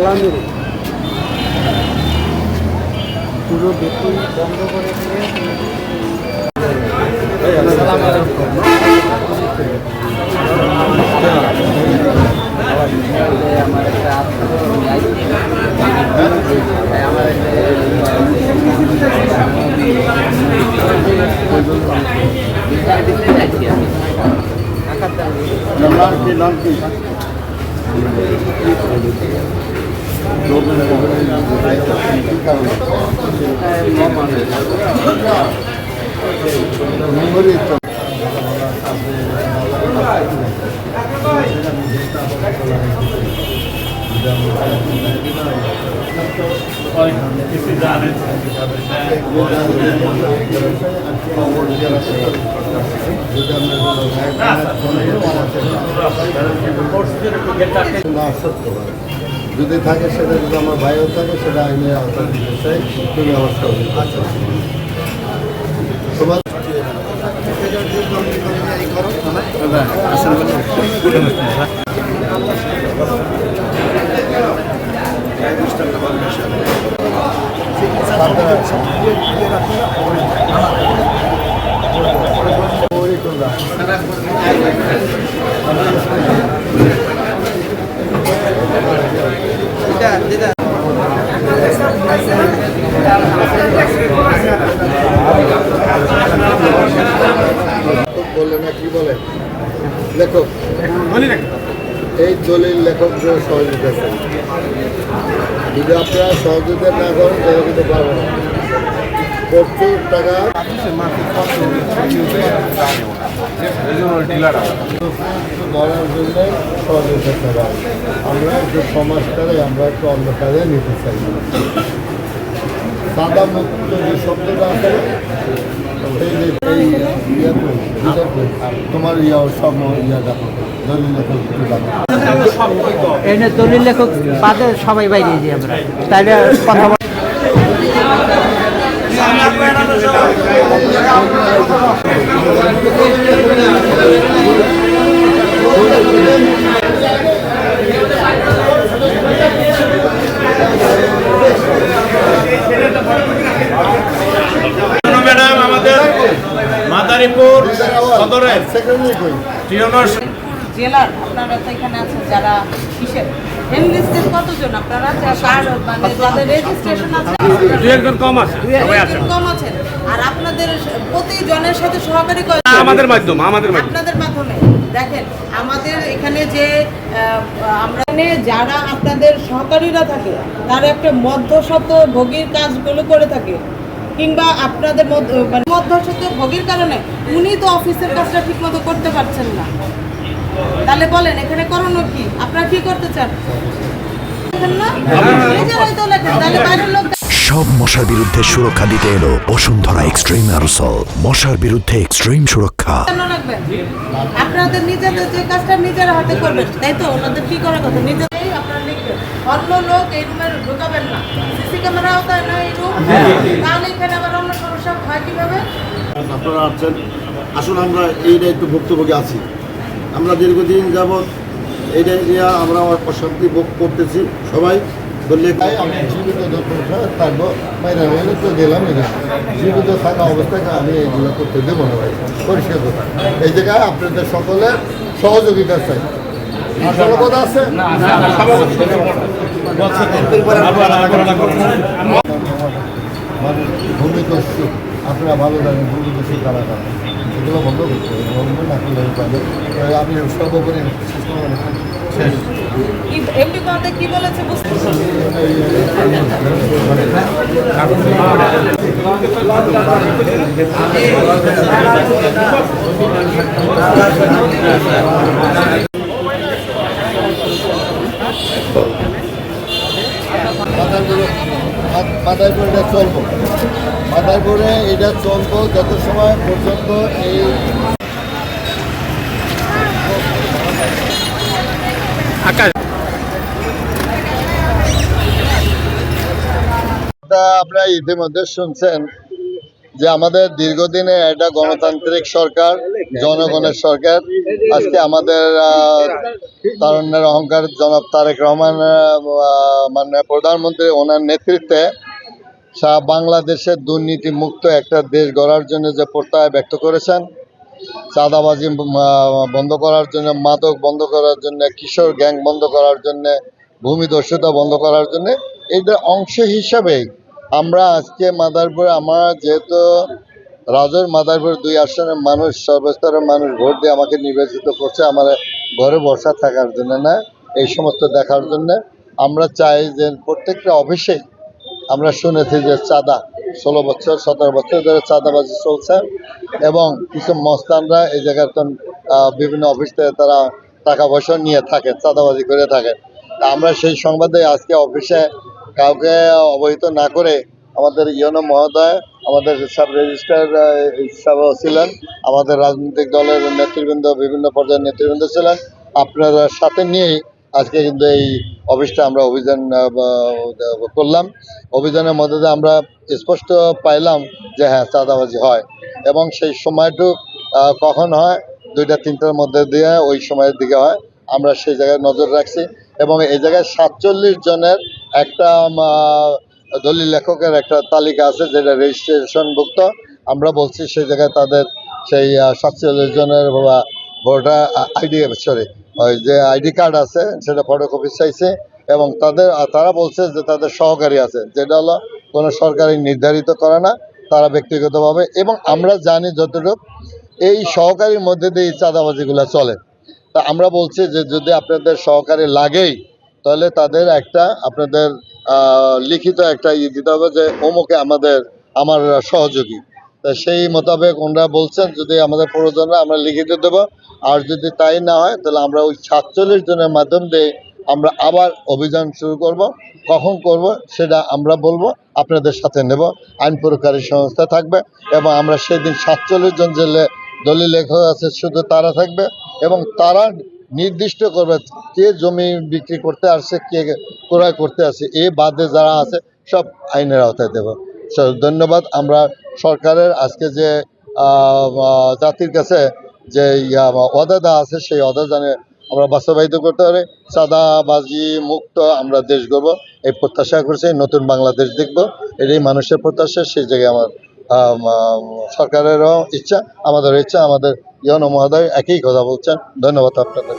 মেরে পুরো বেতন বন্ধ করে দিয়ে আমার একটা যদি থাকে সেটা যদি আমার ভাইও থাকে সেটা আইনে আওতায় দিতে চাই তুমি ব্যবস্থা তোমার বললে না কি বলে লেখক এই দলিল লেখকদের সহযোগিতা চাই। যদি আপনারা সহযোগিতা না করেন তাহলে কিন্তু পারবো না। প্রচুর টাকা ধরার জন্য সহযোগিতা চাই। আমরা একটু সমাজটারে আমরা একটু অন্য কাজে নিতে চাই। সাদা মুক্ত যে শব্দটা আছে তোমার সব দেখো দলিল লেখক এনে দলিল লেখক বাদে সবাই বাইরে যাই আমরা তাইলে কথা ম্যাডাম আমাদের মাদারীপুর সদরের জেলার আপনারা তো এখানে আছেন যারা কিসের এনলিস্টেড কতজন আপনারা মানে যাদের রেজিস্ট্রেশন আছে একজন কম আছে কম আছেন আর আপনাদের প্রতিজনের সাথে সহকারী আমাদের মাধ্যমে আপনাদের মাধ্যমে দেখেন আমাদের এখানে যে আমরা যারা আপনাদের সহকারীরা থাকে তারা একটা মধ্যস্বত্ব ভোগীর কাজগুলো করে থাকে কিংবা আপনাদের মধ্যস্বত্ব ভোগীর কারণে উনি তো অফিসের কাজটা ঠিক মতো করতে পারছেন না। তাহলে বলেন এখানে করণীয় কি? আপনারা কি করতে চান? নিজেরাই তো লেখেন, তাহলে বাইরের লোক সব মশার বিরুদ্ধে সুরক্ষা দিতে এলো বসুন্ধরা এক্সট্রিম অ্যারোসল। মশার বিরুদ্ধে এক্সট্রিম সুরক্ষা। আপনাদের নিজেদের যে কাজটা নিজেরা হাতে করবেন, তাই তো? ওনাদের কি করার কথা নিজেরাই আপনারা লিখবেন। অন্য লোক এই রুমে ঢুকাবেন না। সিসি ক্যামেরা আওতায় না এই রুম, তাহলে এখানে আবার অন্য সমস্যা হয় কিভাবে? আপনারা আছেন, আসলে আমরা এইটা একটু ভুক্তভোগী আছি। আমরা দীর্ঘদিন যাবৎ এইটা নিয়ে আমরা অশান্তি ভোগ করতেছি। সবাই বললে আমি জীবিত থাকবো, বাইরে হলে তো গেলাম না। জীবিত থাকা অবস্থায় আমি এইগুলো করতে দেবো না ভাই, পরিষ্কার কথা। এই জায়গায় আপনাদের সকলের সহযোগিতা চাই। আসলে কথা আছে ভূমিকষ্ট, আপনারা ভালো জানেন ভূমিকষ্ট কারা কারা, এগুলো বন্ধ করতে হবে। বন্ধ না করলে আমি সর্বোপরি শেষ। এমপি বলতে কি বলেছে বুঝতে মাদারীপুরে এটা চলবো, মাদারীপুরে এটা চলবো যত সময় পর্যন্ত এই আপনারা ইতিমধ্যে শুনছেন যে আমাদের দীর্ঘদিনে একটা গণতান্ত্রিক সরকার, জনগণের সরকার। আজকে আমাদের তারুণ্যের অহংকার জনাব তারেক রহমান মাননীয় প্রধানমন্ত্রী, ওনার নেতৃত্বে বাংলাদেশের দুর্নীতি মুক্ত একটা দেশ গড়ার জন্য যে প্রত্যয় ব্যক্ত করেছেন, চাঁদাবাজি বন্ধ করার জন্য, মাদক বন্ধ করার জন্য, কিশোর গ্যাং বন্ধ করার জন্য, ভূমিদস্যুতা বন্ধ করার জন্য, এটার অংশ হিসাবেই আমরা আজকে মাদারীপুরে, আমার যেহেতু রাজৌর মাদারীপুর 2 আসনের মানুষ, সর্বস্তরের মানুষ ভোট দিয়ে আমাকে নির্বাচিত করছে আমার ঘরে বসা থাকার জন্য না, এই সমস্ত দেখার জন্য। আমরা চাই যে প্রত্যেকটা অফিসে, আমরা শুনেছি যে চাঁদা 16 বছর 17 বছর ধরে চাঁদাবাজি চলছে এবং কিছু মস্তানরা এই জায়গায় বিভিন্ন অফিস থেকে তারা টাকা পয়সা নিয়ে থাকে, চাঁদাবাজি করে থাকে। তা আমরা সেই সংবাদে আজকে অফিসে কাউকে অবহিত না করে আমাদের ইউনো মহোদয়, আমাদের সাব রেজিস্ট্রার হিসাবেও ছিলেন, আমাদের রাজনৈতিক দলের নেতৃবৃন্দ, বিভিন্ন পর্যায়ের নেতৃবৃন্দ ছিলেন, আপনারা সাথে নিয়েই আজকে কিন্তু এই অফিসটা আমরা অভিযান করলাম। অভিযানের মধ্যে দিয়ে আমরা স্পষ্ট পাইলাম যে হ্যাঁ, চাঁদাবাজি হয় এবং সেই সময়টুক কখন হয়, 2টা-3টার মধ্যে দিয়ে ওই সময়ের দিকে হয়। আমরা সেই জায়গায় নজর রাখছি এবং এই জায়গায় 47 জনের একটা দলিল লেখকের একটা তালিকা আছে যেটা রেজিস্ট্রেশনভুক্ত। আমরা বলছি সেই জায়গায় তাদের সেই 47 জনের ভোটার আইডি, সরি ওই যে আইডি কার্ড আছে সেটা ফটোকপি চাইছে এবং তারা বলছে যে তাদের সহকারী আছে, যেটা হলো কোনো সরকারি নির্ধারিত করে না, তারা ব্যক্তিগতভাবে। এবং আমরা জানি যতটুকু এই সহকারীর মধ্যে দিয়ে এই চাঁদাবাজিগুলো চলে। তা আমরা বলছি যে যদি আপনাদের সহকারী লাগেই তাহলে তাদের একটা আপনাদের লিখিত একটা দিতে হবে যে অমুকে আমার সহযোগী। তা সেই মোতাবেক ওনারা বলছেন যদি আমাদের প্রয়োজন হয় আমরা লিখিত দেবো, আর যদি তাই না হয় তাহলে আমরা ওই 47 জনের মাধ্যম দিয়ে আমরা আবার অভিযান শুরু করব। কখন করব সেটা আমরা বলবো, আপনাদের সাথে নেব, আইন প্রয়োগকারী সংস্থা থাকবে এবং আমরা সেদিন 47 জন যে দলিল লেখক আছে শুধু তারা থাকবে এবং তারা নির্দিষ্ট করবে কে জমি বিক্রি করতে আসছে, কে ক্রয় করতে আসছে, এই বাদে যারা আছে সব আইনের আওতায় দেব। ধন্যবাদ। আমরা সরকারের আজকে যে জাতির কাছে যে ওয়াদা দেওয়া আছে সেই ওয়াদা জানে আমরা বাস্তবায়িত করতে পারি, চাঁদাবাজি মুক্ত আমরা দেশ গড়ব এই প্রত্যাশা করছি। নতুন বাংলাদেশ দেখব, এটাই মানুষের প্রত্যাশা। সেই জায়গায় আমার সরকারেরও ইচ্ছা, আমাদের ইচ্ছা, আমাদের ইউনো মহোদয় একই কথা বলছেন। ধন্যবাদ আপনাদের।